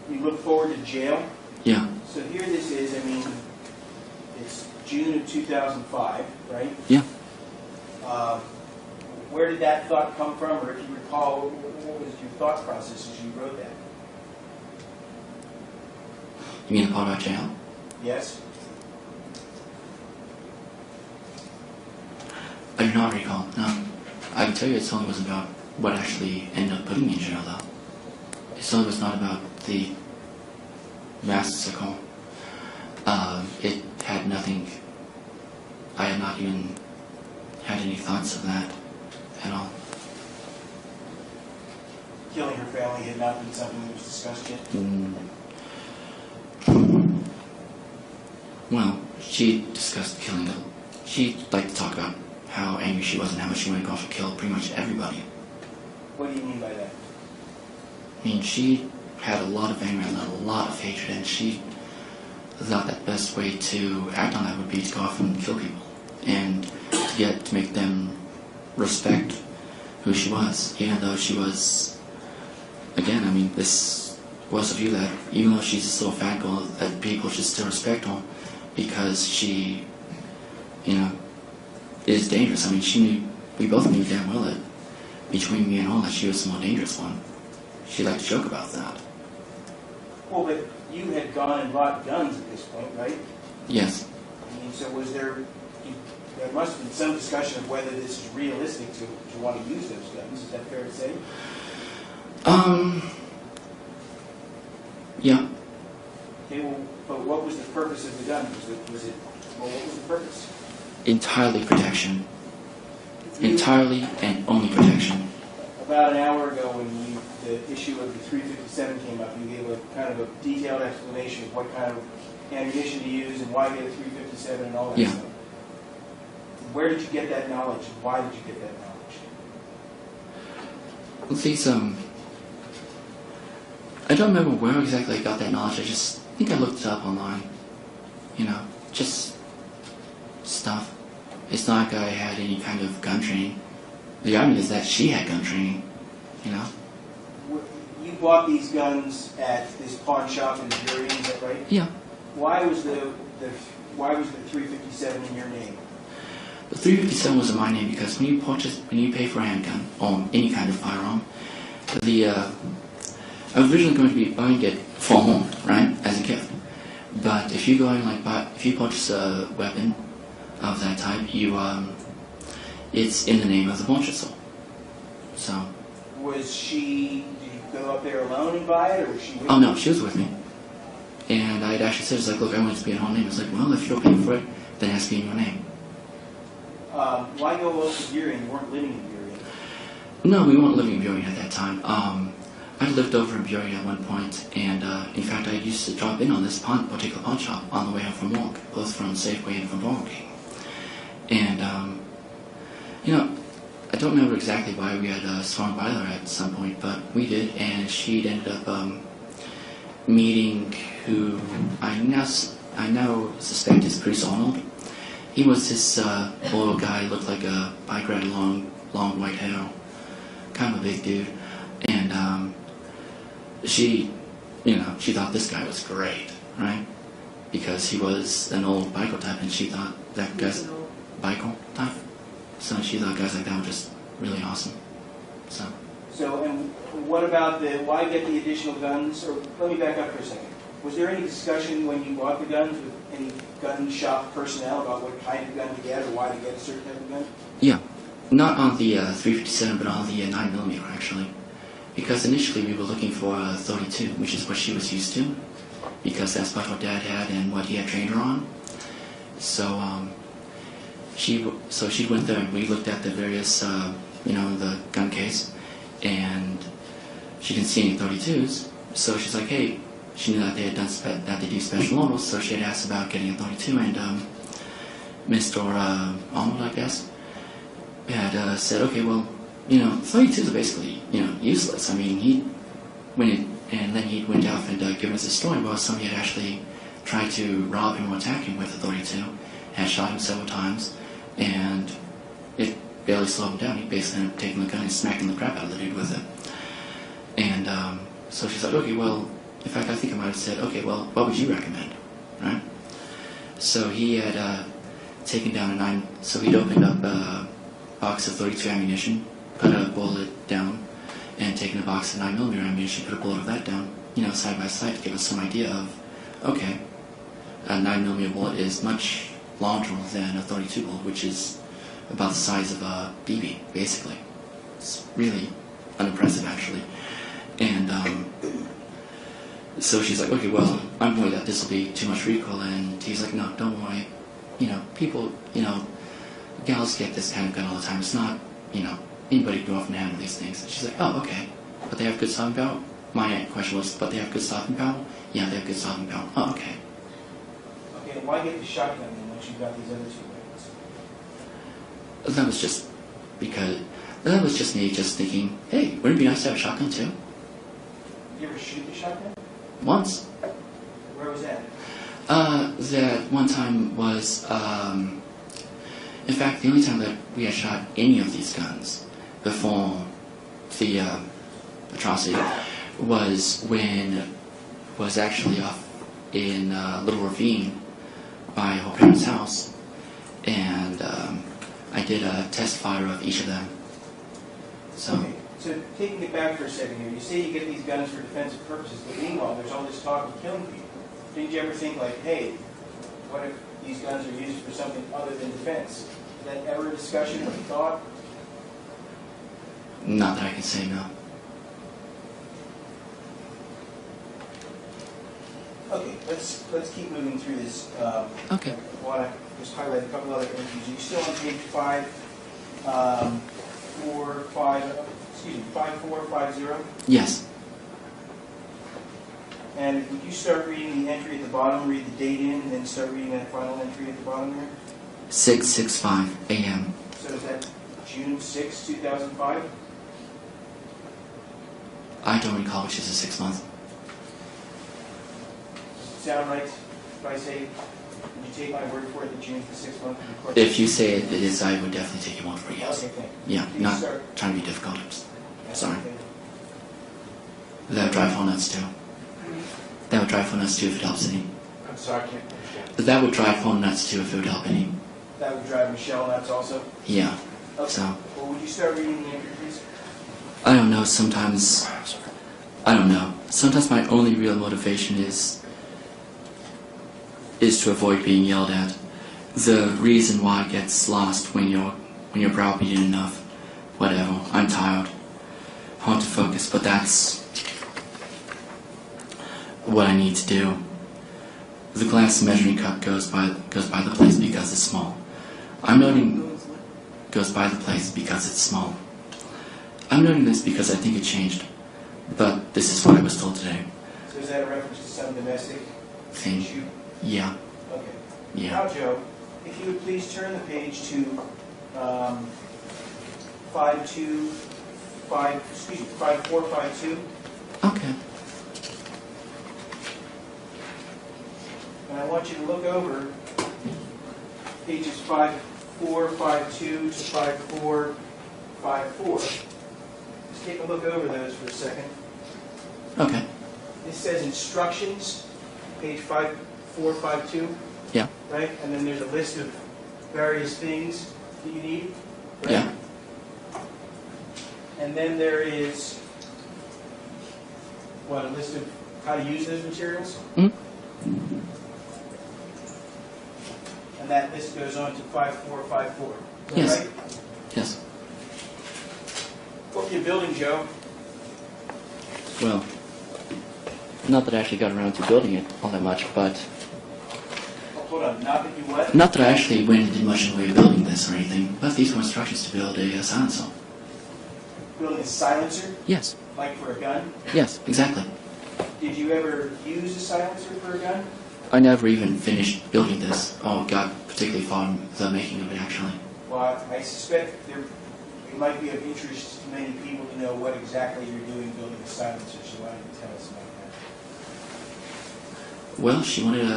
You look forward to jail. Yeah. So here this is, I mean, it's June of 2005, right? Yeah. Where did that thought come from, or if you recall, what was your thought process as you wrote that? You mean the part about jail? Yes? I do not recall, no. I can tell you it certainly wasn't about what actually ended up putting me in jail, though. It certainly was not about the massacre. It had nothing. I had not even had any thoughts of that at all. Killing her family had not been something that was discussed yet? Well, she discussed killing them. She liked to talk about how angry she was and how much she went off to kill pretty much everybody. What do you mean by that? I mean, she had a lot of anger and a lot of hatred, and she thought that the best way to act on that would be to go off and kill people, and to make them respect who she was, even though she was, again, I mean, this was a view that even though she's still a fat girl, that people should still respect her, because she, is dangerous. I mean, we both knew damn well that between me and her that she was the more dangerous one. She liked to joke about that. Well, but you had gone and bought guns at this point, right? Yes. I mean, so was there must have been some discussion of whether this is realistic to want to use those guns. Is that fair to say? Yeah. Okay, well, but what was the purpose of the gun? What was the purpose? Entirely protection. Entirely and only protection. About an hour ago when you the issue of the 357 came up, you gave a kind of a detailed explanation of what kind of ammunition to use and why get a 357 and all that Yeah. stuff. Where did you get that knowledge? Why did you get that knowledge? Well, see, I don't remember where exactly I got that knowledge. I just think I looked it up online. You know, just stuff. It's not like I had any kind of gun training. The irony is that she had gun training, you know? You bought these guns at this pawn shop in Missouri, is that right? Yeah. Why was the 357 in your name? The 357 was in my name because when you pay for a handgun or any kind of firearm, I was originally going to be buying it for home, right, as a gift. But if you go and if you purchase a weapon of that type, it's in the name of the purchaser. So. Did you go up there alone and buy it, or was she with you? Oh no, she was with me. And I had actually said, it's like, look, I want it to be in her name. It's like, well, if you're paying for it, then it has to be in your name. Why go over to Burien? You weren't living in Burien. No, we weren't living in Burien at that time. I lived over in Burien at one point, and in fact, I used to drop in on this particular pawn shop on the way home from work, both from Safeway and from Burger King. And, you know, I don't remember exactly why we had swung by there at some point, but we did, and she'd ended up meeting who I now suspect is Priest Arnold. He was this little guy, looked like a bike ride, long white hair, kind of a big dude, and she thought this guy was great, right? Because he was an old biker type, and she thought that guy's biker type. So she thought guys like that were just really awesome. So, and what about why get the additional guns? Or let me back up for a second. Was there any discussion when you bought the guns with any gun shop personnel about what kind of gun to get or why to get a certain type of gun? Yeah, not on the 357, but on the 9mm actually. Because initially we were looking for a 32, which is what she was used to, because that's what her dad had and what he had trained her on. So she went there and we looked at the various, the gun case, and she didn't see any 32s. So she's like, hey, she knew that they had done that they do special models, so she had asked about getting a 32, and Mr. Arnold, I guess, had said, okay, well, 32s are basically, useless. I mean, he went off and given us a story about somebody had actually tried to rob him or attack him with a 32, had shot him several times, and it barely slowed him down. He basically ended up taking the gun and smacking the crap out of the dude with it. And so she's like, okay, well, in fact, I think I might have said, okay, well, what would you recommend, right? So he had taken down so he'd opened up a box of 32 ammunition, put a bullet down, and taken a box of 9mm ammunition, put a bullet of that down, side by side to give us some idea of, okay, a 9mm bullet is much larger than a 32 bullet, which is about the size of a BB, basically. It's really unimpressive, actually. And so she's like, okay, well, I'm worried that this will be too much recoil, and he's like, no, don't worry. People, gals get this kind of gun all the time. It's not, anybody can go off and handle these things. And she's like, oh, okay, but they have good stopping power? My question was, but they have good stopping power? Yeah, they have good stopping power. Oh, okay. Okay, why get the shotgun then once you got these other two weapons? That was just me just thinking, hey, wouldn't it be nice to have a shotgun too? Did you ever shoot the shotgun? Once. Where was that? That one time was, in fact, the only time that we had shot any of these guns before the atrocity was actually off in Little Ravine by her parents' house, and I did a test fire of each of them. So. Okay. So taking it back for a second here, you say you get these guns for defensive purposes, but meanwhile there's all this talk of killing people. Didn't you ever think like, hey, what if these guns are used for something other than defense? Is that ever a discussion or a thought? Not that I can say, no. Okay, let's keep moving through this. Okay. I want to just highlight a couple other entries. Are you still on page 5, 4, 5? 5450. Yes. And would you start reading the entry at the bottom, read the date in, and then start reading that final entry at the bottom there? 6:65 a.m. So is that June 6, 2005? I don't recall which is the 6 month. Sound right if I say, would you take my word for it that June's the 6th month of the course? If you say it is, I would definitely take your word for it, yes. Okay, thank Yeah, you. not Start. trying to be difficult. Sorry. Okay. That would drive home nuts too. That would drive home nuts too if it helps any. I'm sorry, I can't understand. That would drive home nuts too if it would help any. That would drive Michelle nuts also? Yeah. Okay. So, Well, would you start reading the entry, please? I don't know, sometimes, I don't know. Sometimes my only real motivation is to avoid being yelled at. The reason why it gets lost when you're browbeaten enough. Whatever. I'm tired. Hard to focus, but that's what I need to do. The glass measuring cup goes by the place because it's small. I'm noting goes by the place because it's small. I'm noting this because I think it changed, but this is what I was told today. So is that a reference to some domestic Thing. issue? Yeah, Okay. yeah. Now, Joe, if you would please turn the page to 5452. Okay. And I want you to look over pages 5452 to 5454. Just take a look over those for a second. Okay. It says instructions, page 5452, Yeah. right? And then there's a list of various things that you need, right? Yeah. And then there is, what, a list of how to use those materials? Mm? And that list goes on to 5454. Is that Yes. right? Yes. What are you building, Joe? Well, not that I actually got around to building it all that much, but Oh, hold on, not that you what? not that I actually went and did much in the way of building this or anything, but these were instructions to build a silencer. Building a silencer, Yes. like for a gun? Yes, exactly. Did you ever use a silencer for a gun? I never even finished building this, or got particularly far in the making of it, actually. Well, I suspect it might be of interest to many people to know what exactly you're doing building a silencer, so why don't you tell us about that? Well, she wanted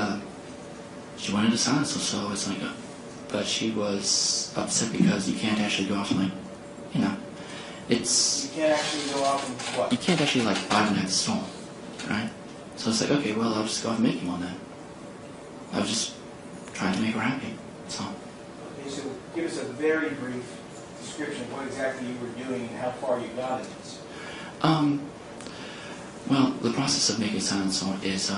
a silencer, so it's like, but she was upset because you can't actually go off and it's, You can't actually go off and you what? can't actually buy one at the store, right? So it's like, okay, well, I'll just go out and make one then. I was just trying to make her happy, so. Okay, so give us a very brief description of what exactly you were doing and how far you got in this. Well, the process of making a silencer is,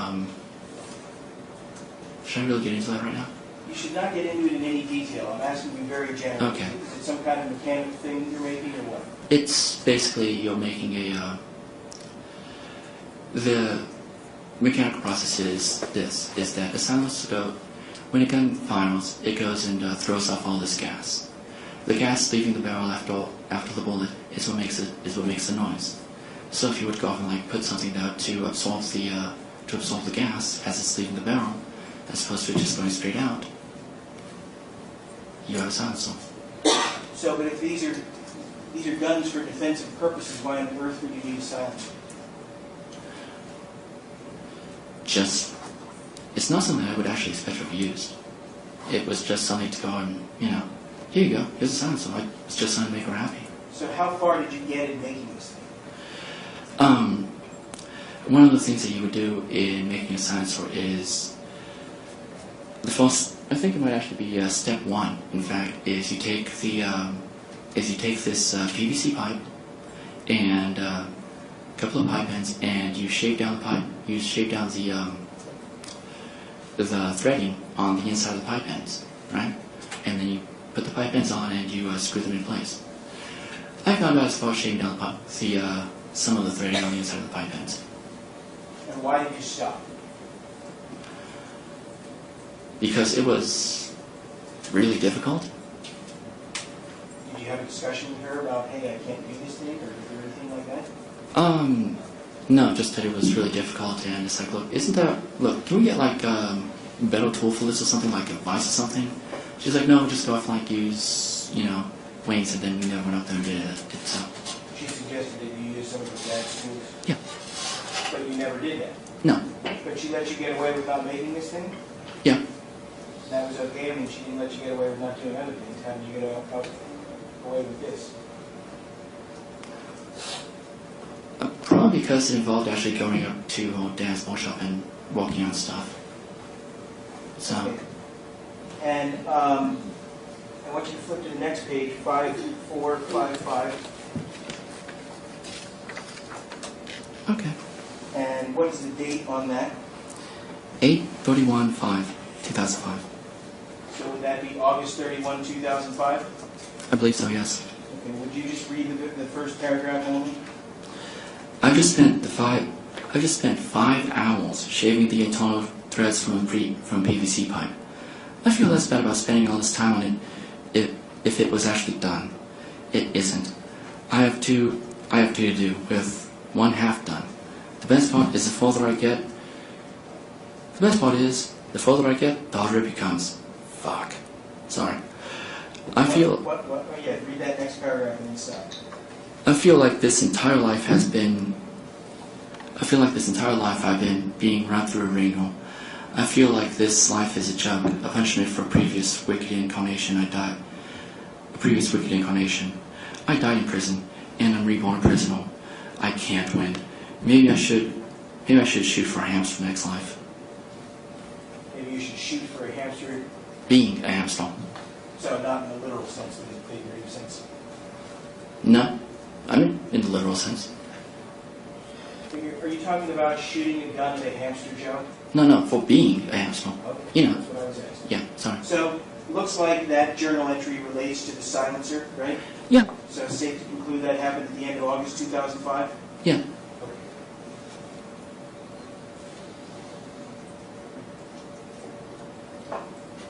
should I really get into that right now? You should not get into it in any detail. I'm asking you very generally. Okay. Is it some kind of mechanical thing that you're making or what? It's basically you're making the mechanical process is that a silencer when a gun fires, it goes and throws off all this gas. The gas leaving the barrel after the bullet is what makes the noise. So if you would go off and put something there to absorb the gas as it's leaving the barrel, as opposed to it just going straight out, you have a silencer. So, but if these are guns for defensive purposes, why on earth would you need a silencer? It's not something I would actually expect to be used. It was just something to go and, here you go, here's a silencer. It's just something to make her happy. So how far did you get in making this thing? One of the things that you would do in making a silencer is the first. I think it might actually be step one. In fact, is you take this PVC pipe and a couple of pipe ends, and you shape down the pipe. You shape down the threading on the inside of the pipe ends, right? And then you put the pipe ends on and you screw them in place. I got about as far as shaping down some of the threading on the inside of the pipe ends. And why did you stop? Because it was really difficult. Did you have have a discussion with her about, hey, I can't do this thing, or anything like that? No, just that it was really difficult, and it's like, look, can we get like a better tool for this or something, like advice or something? She's like, no, just go off like use, wings, and then we never went up there and did it. So. She suggested that you use some of her dad's tools? Yeah. But you never did that? No. But she let you get away with not making this thing? Yeah. That was okay, I mean, she didn't let you get away with not doing other things. How did you get away with this? Probably because it involved actually going up to Dan's workshop and walking on stuff. So. Okay. And I want you to flip to the next page, 5455. Okay. And what is the date on that? 8/31/2005. So would that be August 31, 2005? I believe so, yes. Okay, would you just read the first paragraph only? I just spent 5 hours shaving the internal threads from PVC pipe. I feel less bad about spending all this time on it if it was actually done. It isn't. I have two to do with one half done. The best part is the further I get, the harder it becomes. Fuck. Sorry. Yeah, read that next paragraph and then stop. I feel like this entire life I've been being run through a wringer. I feel like this life is a joke, a punishment for a previous wicked incarnation. I died in prison, and I'm reborn a prisoner. I can't win. Maybe I should shoot for a hamster next life. Maybe you should shoot for a hamster. Being a hamster. So not in the literal sense, but in the figurative sense. No, I mean in the literal sense. Are you talking about shooting a gun at a hamster, Joe? No, for being a hamster. Okay, that's what I was asking. Yeah, sorry. So, looks like that journal entry relates to the silencer, right? Yeah. So it's safe to conclude that happened at the end of August 2005? Yeah.